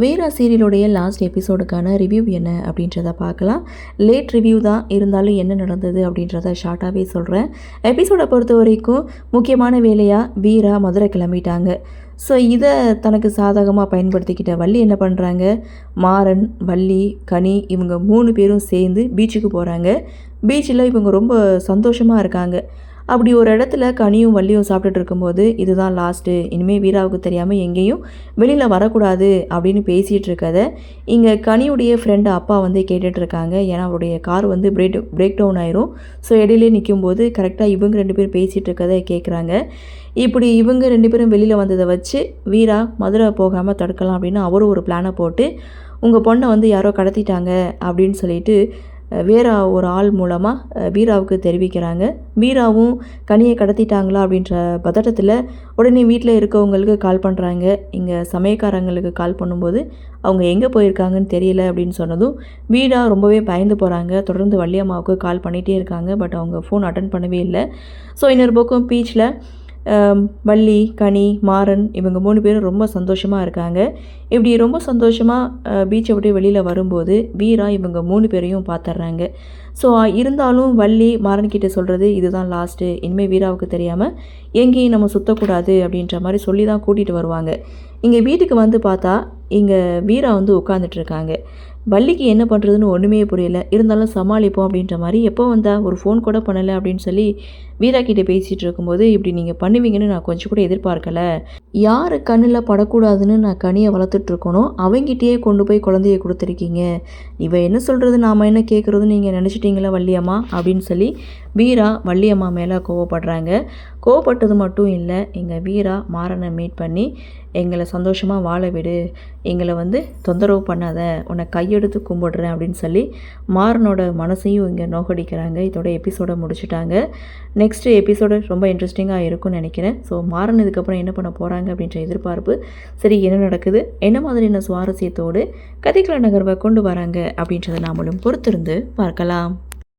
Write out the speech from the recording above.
வீரா சீரியலுடைய last எபிசோடுக்கான review என்ன அப்படின்றத பார்க்கலாம். லேட் ரிவ்யூ தான், இருந்தாலும் என்ன நடந்தது அப்படின்றத ஷார்ட்டாகவே சொல்கிறேன். எபிசோடை பொறுத்த வரைக்கும் முக்கியமான வேலையாக வீரா மதுரை கிளம்பிட்டாங்க. ஸோ இதை தனக்கு சாதகமாக பயன்படுத்திக்கிட்ட வள்ளி என்ன பண்ணுறாங்க, மாறன், வள்ளி, கனி இவங்க 3 பேரும் சேர்ந்து பீச்சுக்கு போகிறாங்க. பீச்சில் இவங்க ரொம்ப சந்தோஷமாக இருக்காங்க. அப்படி ஒரு இடத்துல கனியும் வள்ளியும் சாப்பிட்டுட்டு இருக்கும்போது, இதுதான் லாஸ்ட்டு, இனிமேல் வீராவுக்கு தெரியாமல் எங்கேயும் வெளியில் வரக்கூடாது அப்படின்னு பேசிகிட்டு இருக்கத இங்கே கனியுடைய ஃப்ரெண்டு அப்பா வந்து கேட்டுட்ருக்காங்க. ஏன்னா அவருடைய கார் வந்து பிரேக் டவுன் ஆயிரும். ஸோ இடையிலே நிற்கும்போது கரெக்டாக இவங்க 2 பேரும் பேசிகிட்டு இருக்கதை கேட்குறாங்க. இப்படி இவங்க 2 பேரும் வெளியில் வந்ததை வச்சு வீரா மதுரை போகாமல் தடுக்கலாம் அப்படின்னு அவரும் ஒரு பிளானை போட்டு, உங்கள் பொண்ணை வந்து யாரோ கடத்திட்டாங்க அப்படின்னு சொல்லிட்டு வேற ஒரு ஆள் மூலமாக வீராவுக்கு தெரிவிக்கிறாங்க. வீராவும் கனியை கடத்திட்டாங்களா அப்படின்ற பதட்டத்தில் உடனே வீட்டில் இருக்கவங்களுக்கு கால் பண்ணுறாங்க. இங்கே சமயக்காரங்களுக்கு கால் பண்ணும்போது அவங்க எங்கே போயிருக்காங்கன்னு தெரியல அப்படின்னு சொன்னதும் வீரா ரொம்பவே பயந்து போகிறாங்க. தொடர்ந்து வள்ளியம்மாவுக்கு கால் பண்ணிகிட்டே இருக்காங்க. பட் அவங்க ஃபோன் அட்டன் பண்ணவே இல்லை. ஸோ இன்னொரு பக்கம் பீச்சில் வள்ளி, கனி, மாறன் இவங்க 3 பேரும் ரொம்ப சந்தோஷமாக இருக்காங்க. இப்படி ரொம்ப சந்தோஷமாக பீச்சை விட்டு வெளியில் வரும்போது வீரா இவங்க 3 பேரையும் பார்த்துட்றாங்க. ஸோ இருந்தாலும் வள்ளி மாறன்கிட்ட சொல்கிறது, இதுதான் லாஸ்ட்டு, இனிமேல் வீராவுக்கு தெரியாமல் எங்கேயும் நம்ம சுற்றக்கூடாது அப்படின்ற மாதிரி சொல்லி தான் கூட்டிகிட்டு வருவாங்க. இங்கே வீட்டுக்கு வந்து பார்த்தா இங்கே வீரா வந்து உட்காந்துட்ருக்காங்க. வள்ளிக்கு என்ன பண்ணுறதுன்னு ஒன்றுமே புரியல. இருந்தாலும் சமாளிப்போம் அப்படின்ற மாதிரி, எப்போ வந்தா ஒரு ஃபோன் கூட பண்ணலை அப்படின்னு சொல்லி வீரா கிட்டே பேசிகிட்டு இருக்கும்போது, இப்படி நீங்கள் பண்ணுவீங்கன்னு நான் கொஞ்சம் கூட எதிர்பார்க்கலை. யார் கண்ணில் படக்கூடாதுன்னு நான் கனியை வளர்த்துட்ருக்கணும், அவங்ககிட்டயே கொண்டு போய் குழந்தைய கொடுத்துருக்கீங்க. இவ என்ன சொல்கிறது, நாம் என்ன கேட்குறதுன்னு நீங்கள் நினச்சிட்டிங்களா வள்ளியம்மா அப்படின்னு சொல்லி வீரா வள்ளியம்மா மேலே கோவப்படுறாங்க. கோவப்பட்டது மட்டும் இல்லை, எங்கள் வீரா மாறனை மீட் பண்ணி எங்களை சந்தோஷமாக வாழ விடு, எங்களை வந்து தொந்தரவு பண்ணாத, உன்னை கையெடுத்து கும்பிடுறேன் அப்படின்னு சொல்லி மாறனோட மனசையும் இங்கே நோக்கடிக்கிறாங்க. இதோட எபிசோடை முடிச்சுட்டாங்க. நெக்ஸ்ட்டு எபிசோடு ரொம்ப இன்ட்ரெஸ்டிங்காக இருக்கும்னு நினைக்கிறேன். ஸோ மாறன் இதுக்கப்புறம் என்ன பண்ண போகிறாங்க அப்படின்ற எதிர்பார்ப்பு. சரி, என்ன நடக்குது, என்ன மாதிரியான சுவாரஸ்யத்தோடு கதைக்கள நகர்வை கொண்டு வராங்க அப்படின்றத நாமளும் பொறுத்திருந்து பார்க்கலாம்.